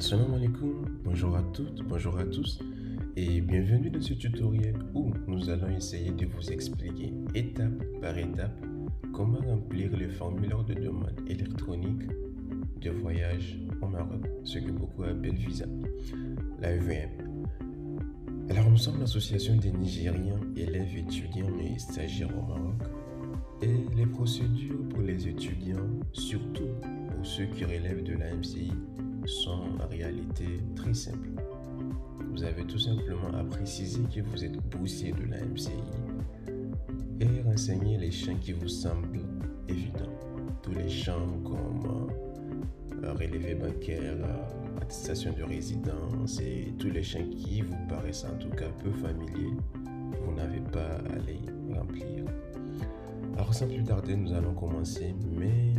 Assalamu alaikum, bonjour à toutes, bonjour à tous et bienvenue dans ce tutoriel où nous allons essayer de vous expliquer étape par étape comment remplir le formulaire de demande électronique de voyage au Maroc, ce que beaucoup appellent visa, la EVM. Alors nous sommes l'association des Nigériens, élèves, étudiants et stagiaires au Maroc et les procédures pour les étudiants, surtout pour ceux qui relèvent de la MCI, sont en réalité très simples. Vous avez tout simplement à préciser que vous êtes boursier de la MCI et renseigner les champs qui vous semblent évidents. Tous les champs comme relevé bancaire, attestation de résidence et tous les champs qui vous paraissent en tout cas peu familiers, vous n'avez pas à les remplir. Alors sans plus tarder, nous allons commencer, mais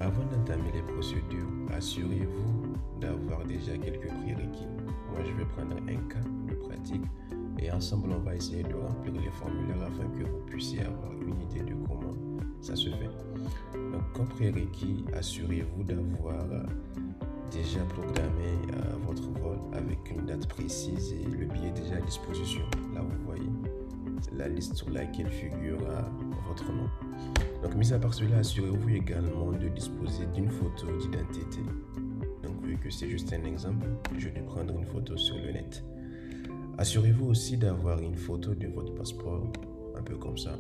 avant d'entamer les procédures, assurez-vous d'avoir déjà quelques prérequis. Moi, je vais prendre un cas de pratique et ensemble, on va essayer de remplir les formulaires afin que vous puissiez avoir une idée de comment ça se fait. Donc, comme prérequis, assurez-vous d'avoir déjà programmé votre vol avec une date précise et le billet déjà à disposition. Là, vous voyez la liste sur laquelle figure votre nom. Donc, mis à part cela, assurez-vous également de disposer d'une photo d'identité. Donc, vu que c'est juste un exemple, je vais prendre une photo sur le net. Assurez-vous aussi d'avoir une photo de votre passeport, un peu comme ça.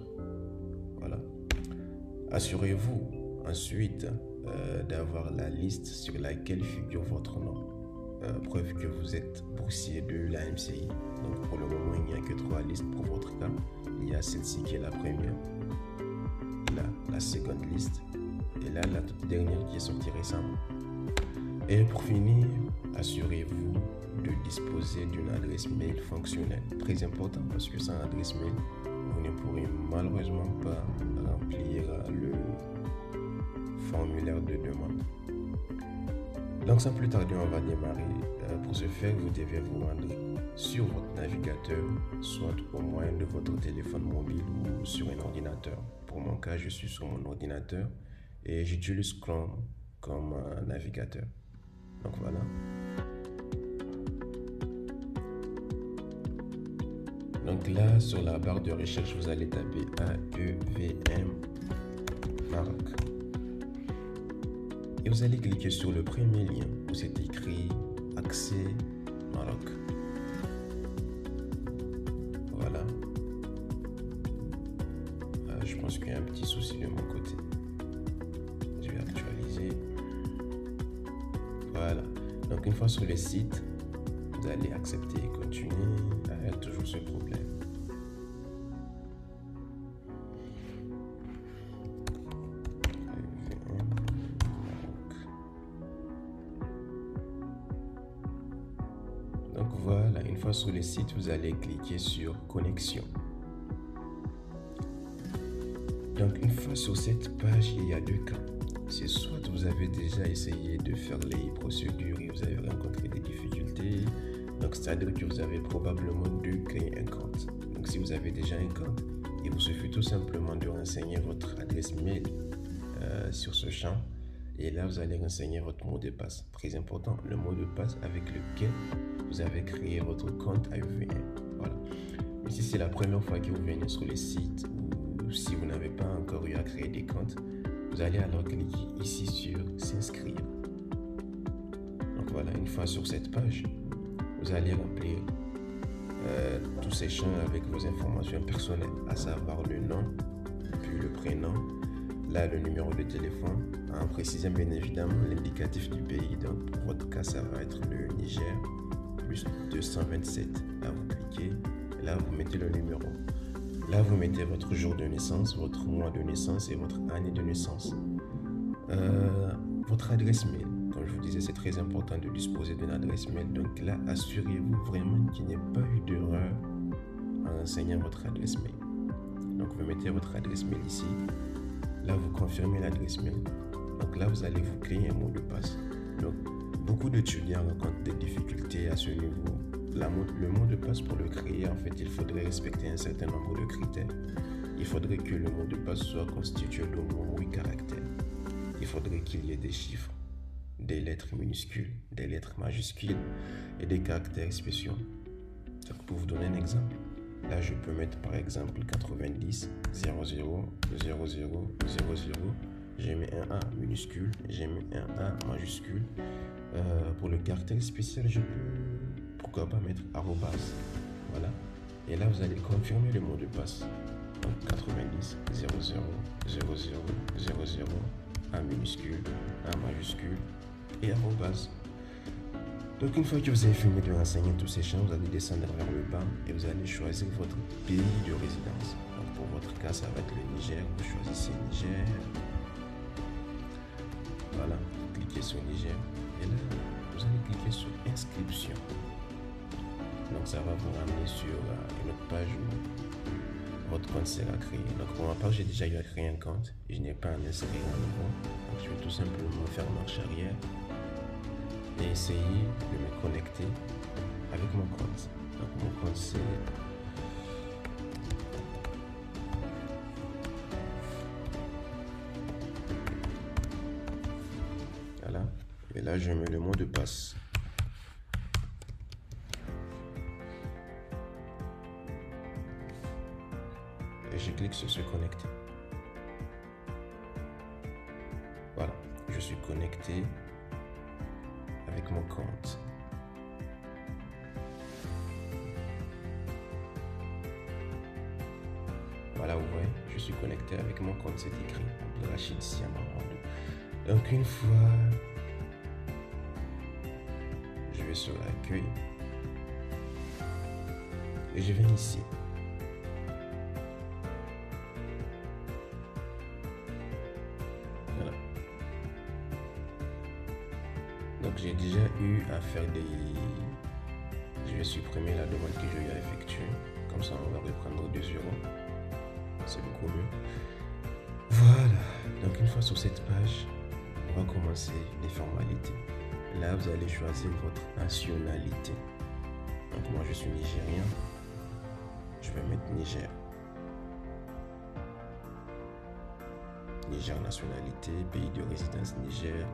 Voilà. Assurez-vous ensuite d'avoir la liste sur laquelle figure votre nom. Preuve que vous êtes boursier de la MCI. Donc, pour le moment, il n'y a que 3 listes pour votre cas. Il y a celle-ci qui est la première. Là, la seconde liste et là la toute dernière qui est sortie récemment. Et pour finir, assurez-vous de disposer d'une adresse mail fonctionnelle. Très important parce que sans adresse mail, vous ne pourrez malheureusement pas remplir le formulaire de demande. Donc sans plus tarder, on va démarrer. Pour ce faire, vous devez vous rendre sur votre navigateur, soit au moyen de votre téléphone mobile ou sur un ordinateur. Pour mon cas, je suis sur mon ordinateur et j'utilise Chrome comme navigateur. Donc voilà. Donc là, sur la barre de recherche, vous allez taper AEVM Maroc. Et vous allez cliquer sur le premier lien où c'est écrit Accès Maroc. Voilà. Je pense qu'il y a un petit souci de mon côté. Je vais actualiser. Voilà. Donc une fois sur le site, vous allez accepter et continuer. Il y a toujours ce problème. Donc voilà, une fois sur le site, vous allez cliquer sur Connexion. Donc une fois sur cette page, il y a 2 cas. C'est soit vous avez déjà essayé de faire les procédures et vous avez rencontré des difficultés. Donc c'est-à-dire que vous avez probablement dû créer un compte. Donc si vous avez déjà un compte, il vous suffit tout simplement de renseigner votre adresse mail sur ce champ. Et là, vous allez renseigner votre mot de passe. Très important, le mot de passe avec lequel vous avez créé votre compte AEVM. Voilà. Mais si c'est la première fois que vous venez sur le site ou si vous n'avez pas encore eu à créer des comptes, vous allez alors cliquer ici sur s'inscrire. Donc voilà, une fois sur cette page, vous allez remplir tous ces champs avec vos informations personnelles, à savoir le nom, puis le prénom, là le numéro de téléphone, en précisant bien évidemment l'indicatif du pays. Donc pour votre cas, ça va être le Niger, plus 227. Là vous cliquez, là vous mettez le numéro. Là, vous mettez votre jour de naissance, votre mois de naissance et votre année de naissance. Votre adresse mail. Comme je vous disais, c'est très important de disposer d'une adresse mail. Donc là, assurez-vous vraiment qu'il n'y ait pas eu d'erreur en enseignant votre adresse mail. Donc, vous mettez votre adresse mail ici. Là, vous confirmez l'adresse mail. Donc là, vous allez vous créer un mot de passe. Donc, beaucoup d'étudiants rencontrent des difficultés à ce niveau. Le mot de passe, pour le créer, en fait, il faudrait respecter un certain nombre de critères. Il faudrait que le mot de passe soit constitué d'au moins 8 caractères. Il faudrait qu'il y ait des chiffres des lettres minuscules, des lettres majuscules et des caractères spéciaux. Donc, pour vous donner un exemple, là je peux mettre par exemple 90 00 00 00. J'ai mis un A minuscule, j'ai mis un A majuscule. Pour le caractère spécial, je peux, pourquoi pas, mettre arrobase. Voilà. Et là, vous allez confirmer le mot de passe. Donc 90 00 00 00 A minuscule, A majuscule et arrobase. Donc une fois que vous avez fini de renseigner tous ces champs, vous allez descendre vers le bas et vous allez choisir votre pays de résidence. Donc pour votre cas, ça va être le Niger. Vous choisissez Niger. Voilà, cliquez sur Niger. Et là, vous allez cliquer sur inscription. Donc ça va vous ramener sur une autre page où votre compte sera créé. Donc pour ma part, j'ai déjà créé un compte et je n'ai pas à inscrire à nouveau. Donc je vais tout simplement faire marche arrière et essayer de me connecter avec mon compte. Donc mon compte c'est voilà. Et là je mets le mot de passe. Et je clique sur se connecter. Voilà, je suis connecté avec mon compte. Voilà, vous voyez, je suis connecté avec mon compte, c'est écrit Abdelrachid Siamarondo. Donc une fois, je vais sur l'accueil et je viens ici. Voilà. Donc j'ai déjà eu à faire des... Je vais supprimer la demande que j'ai eu à effectuer. Comme ça, on va reprendre 2 €. C'est beaucoup mieux. Voilà. Donc une fois sur cette page, on va commencer les formalités. Là, vous allez choisir votre nationalité. Donc moi, je suis nigérien. Je vais mettre Niger. Niger nationalité, pays de résidence Niger.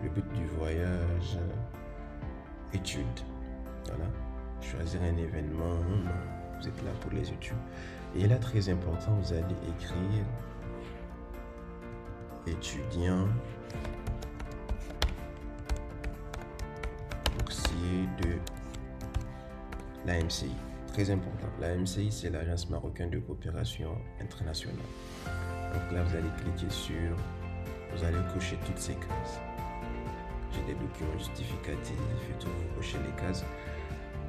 Le but du voyage, études. Voilà. Choisir un événement. Vous êtes là pour les études. Et là, très important, vous allez écrire étudiant boursier de l'AMCI. Très important. L'AMCI, c'est l'Agence marocaine de coopération internationale. Donc là, vous allez cliquer sur, vous allez cocher toutes ces cases. J'ai des documents justificatifs et tout, vous cochez les cases.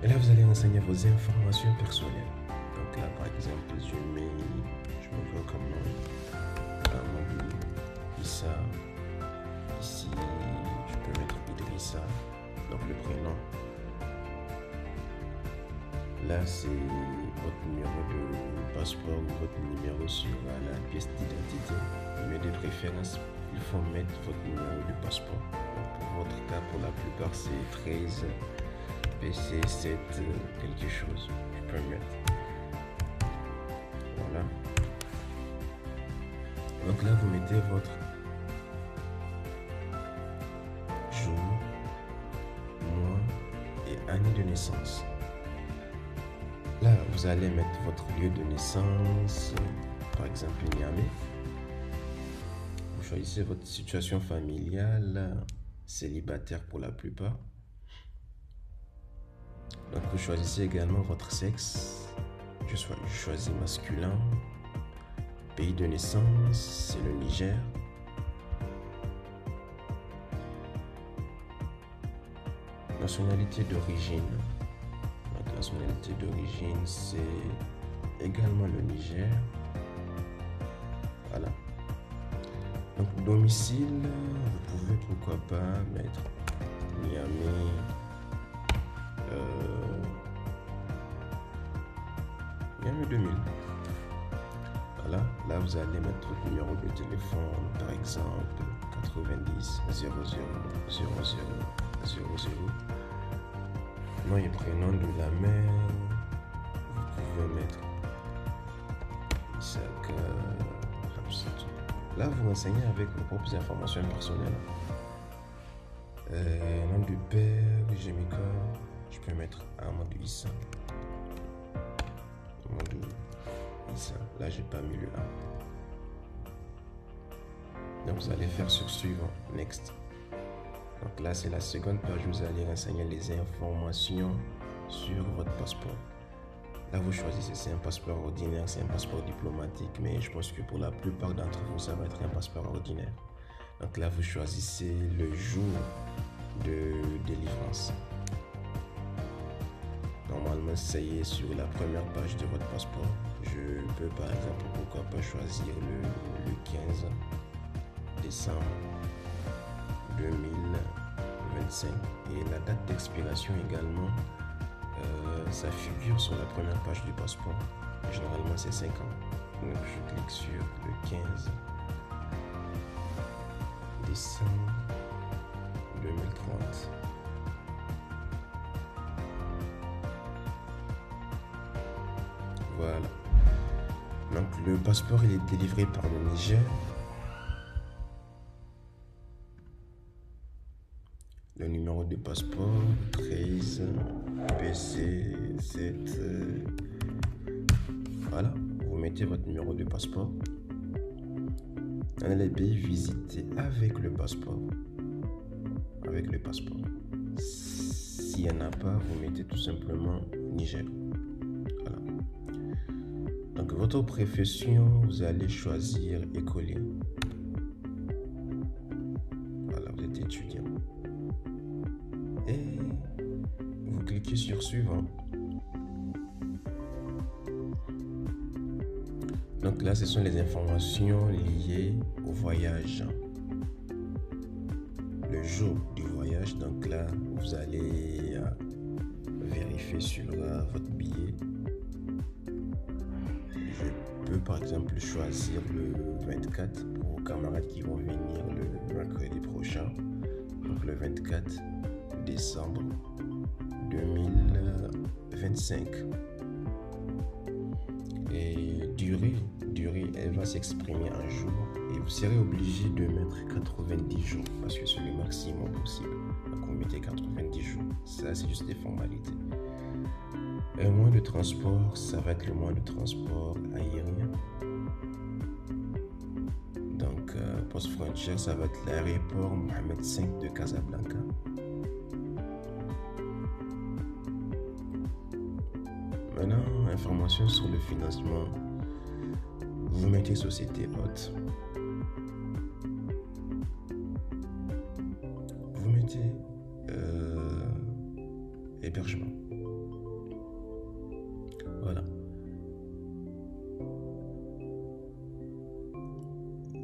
Et là, vous allez renseigner vos informations personnelles. Donc là, par exemple, je me vois comme Amadou Issa. Ici, je peux mettre Idrissa, donc le prénom. Là, c'est votre numéro de passeport ou votre numéro sur la pièce d'identité. Mais de préférence, il faut mettre votre numéro de passeport. Donc pour votre cas, pour la plupart, c'est 13 PC 7 quelque chose. Je peux mettre. Voilà. Donc là, vous mettez votre jour, mois et année de naissance. Là, vous allez mettre votre lieu de naissance, par exemple Niamey. Vous choisissez votre situation familiale, célibataire pour la plupart. Donc vous choisissez également votre sexe. Je choisis masculin. Pays de naissance, c'est le Niger. Nationalité d'origine. Notre nationalité d'origine, c'est également le Niger. Voilà. Donc domicile, vous pouvez pourquoi pas mettre Niamey. Niamey 2000. Voilà, là vous allez mettre votre numéro de téléphone, par exemple 90 00 00 00. Nom et prénom de la mère, vous pouvez mettre Isaac Hamsatou. Là vous renseignez avec vos propres informations personnelles. Nom de père, j'ai mis quoi? Je peux mettre Amadou Issa. Amadou Issa. Là, j'ai pas mis le A. Donc, vous allez faire sur suivant. Next. Donc là, c'est la seconde page où vous allez renseigner les informations sur votre passeport. Là, vous choisissez, c'est un passeport ordinaire, c'est un passeport diplomatique, mais je pense que pour la plupart d'entre vous, ça va être un passeport ordinaire. Donc là, vous choisissez le jour de délivrance. Normalement, ça y est sur la première page de votre passeport. Je peux par exemple, pourquoi pas choisir le 15 décembre 2025. Et la date d'expiration également, ça figure sur la première page du passeport. Généralement, c'est 5 ans. Donc, je clique sur le 15 décembre 2030. Voilà. Donc, le passeport, il est délivré par le Niger. Le numéro de passeport 13 PC 7. Voilà, vous mettez votre numéro de passeport. Dans les pays visités avec le passeport. Avec le passeport. S'il n'y en a pas, vous mettez tout simplement Niger. Voilà. Donc, votre profession, vous allez choisir écolier. Voilà, vous êtes étudiant. Et vous cliquez sur suivant. Donc là, ce sont les informations liées au voyage. Le jour du voyage, donc là, vous allez vérifier sur votre billet. Je peux par exemple choisir le 24 pour vos camarades qui vont venir le mercredi prochain. Donc le 24 décembre 2025. Et durée, elle va s'exprimer en jours et vous serez obligé de mettre 90 jours parce que c'est le maximum possible. Donc vous mettez 90 jours. Ça, c'est juste des formalités. Un moyen de transport, ça va être le moyen de transport aérien. Donc, post-frontière, ça va être l'aéroport Mohamed V de Casablanca. Maintenant, information sur le financement. Vous mettez société hôte. Vous mettez hébergement. Voilà.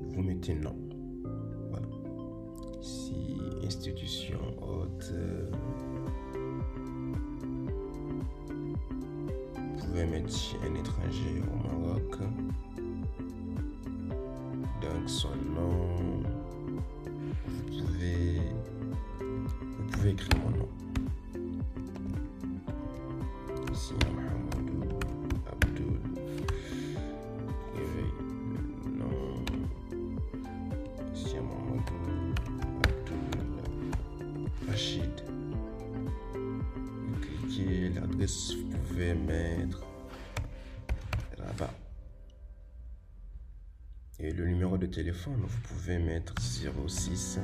Vous mettez non. Voilà. Ici, institution hôte. Vous pouvez mettre un étranger au Maroc. Donc son nom. Vous pouvez écrire mon nom. Ici, Mohamedou Abdul. Écrivez le nom. Ici, Mohamedou Abdul Rachid. Vous cliquez l'adresse, vous pouvez mettre là-bas. Et le numéro de téléphone, vous pouvez mettre 06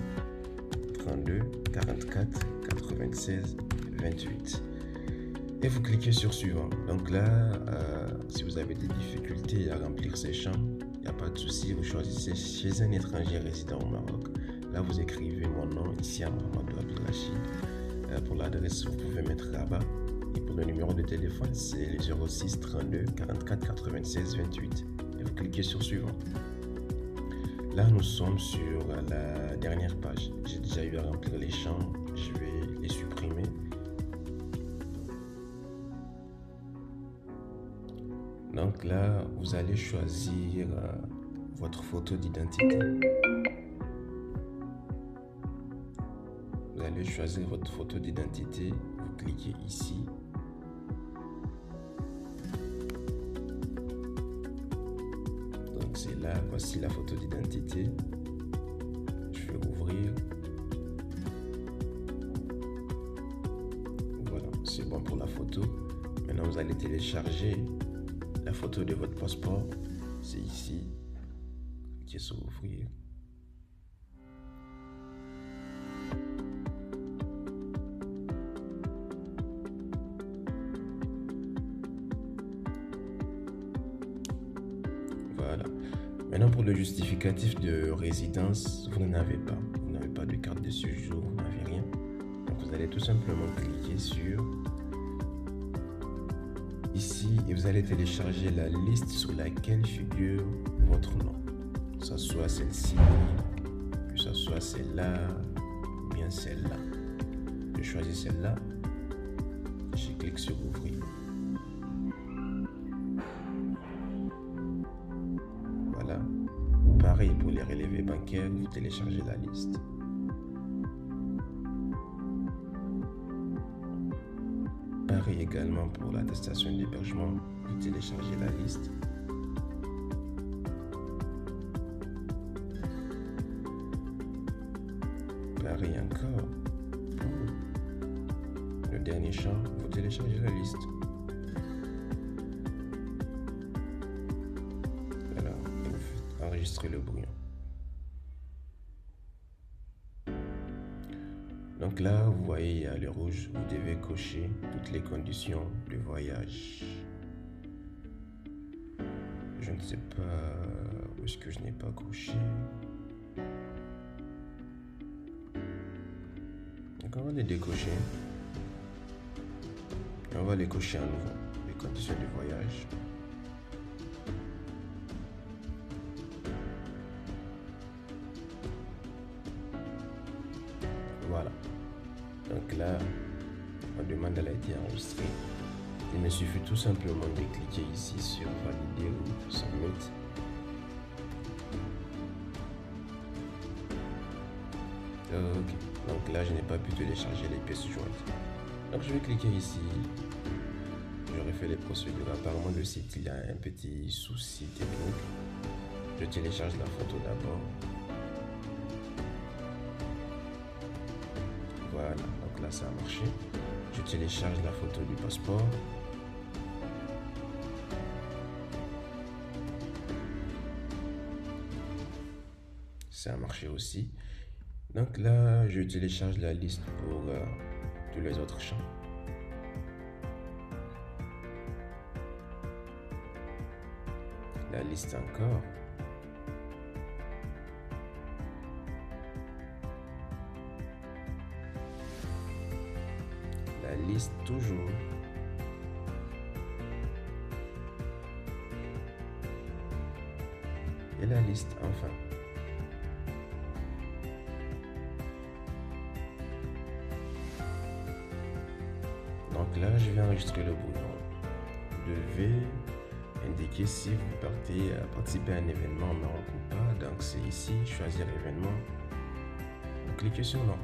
32 44 96 28. Et vous cliquez sur suivant. Donc là, si vous avez des difficultés à remplir ces champs, il n'y a pas de souci. Vous choisissez chez un étranger résident au Maroc. Là, vous écrivez mon nom ici à Mohamedou Abdul Rachid. Pour l'adresse, vous pouvez mettre Rabat. Et pour le numéro de téléphone, c'est le 06 32 44 96 28. Et vous cliquez sur suivant. Là, nous sommes sur la dernière page. J'ai déjà eu à remplir les champs. Je vais les supprimer. Donc là, vous allez choisir votre photo d'identité. Vous allez choisir votre photo d'identité. Vous cliquez ici. Donc c'est là, voici la photo d'identité. Je vais ouvrir. Maintenant, vous allez télécharger la photo de votre passeport. C'est ici. Cliquez sur ouvrir. Voilà. Maintenant, pour le justificatif de résidence, vous n'en avez pas. Vous n'avez pas de carte de séjour, vous n'avez rien. Donc, vous allez tout simplement cliquer sur ici et vous allez télécharger la liste sur laquelle figure votre nom. Que ce soit celle-ci, que ce soit celle-là, ou bien celle-là. Je choisis celle-là. Je clique sur ouvrir. Voilà. Pareil pour les relevés bancaires, vous téléchargez la liste. Pareil également pour l'attestation d'hébergement, vous téléchargez la liste. Pareil encore pour le dernier champ, vous téléchargez la liste. Voilà, et vous faites enregistrer le brouillon. Donc là, vous voyez, il y a le rouge, vous devez cocher toutes les conditions de voyage. Je ne sais pas où est-ce que je n'ai pas coché. Donc on va les décocher. Et on va les cocher à nouveau, les conditions de voyage. Voilà. Donc là, ma demande elle a été enregistrée. Il me suffit tout simplement de cliquer ici sur valider ou submit. Ok. Donc là, je n'ai pas pu télécharger les pièces jointes. Donc je vais cliquer ici. Je refais les procédures. Apparemment, le site il a un petit souci technique. Je télécharge la photo d'abord. Voilà, donc là ça a marché. Je télécharge la photo du passeport. Ça a marché aussi. Donc là, je télécharge la liste pour tous les autres champs. La liste encore. La liste toujours. Et la liste enfin. Donc là, je vais enregistrer le brouillon. Vous devez indiquer si vous partez à participer à un événement au Maroc ou pas. Donc c'est ici, choisir événement. Vous cliquez sur non.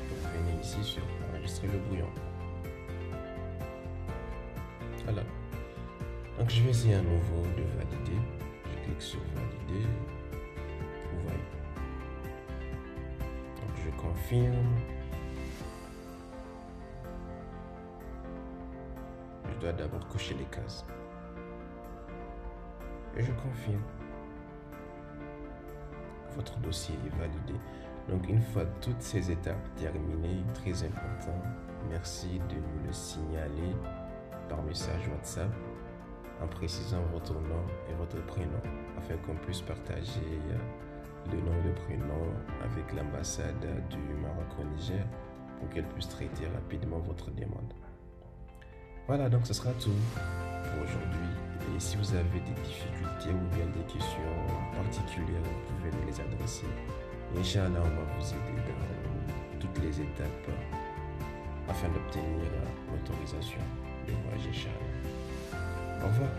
Vous venez ici sur enregistrer le brouillon. Voilà. Donc je vais essayer à nouveau de valider. Je clique sur valider. Vous voyez. Donc je confirme. Je dois d'abord cocher les cases. Et je confirme. Votre dossier est validé. Donc une fois toutes ces étapes terminées, très important, merci de nous le signaler par message WhatsApp en précisant votre nom et votre prénom afin qu'on puisse partager le nom et le prénom avec l'ambassade du Maroc au Niger pour qu'elle puisse traiter rapidement votre demande. Voilà, donc ce sera tout pour aujourd'hui. Et si vous avez des difficultés ou bien des questions particulières, vous pouvez nous les adresser. Inch'Allah, on va vous aider dans toutes les étapes afin d'obtenir l'autorisation de voyager. Inch'Allah. Au revoir.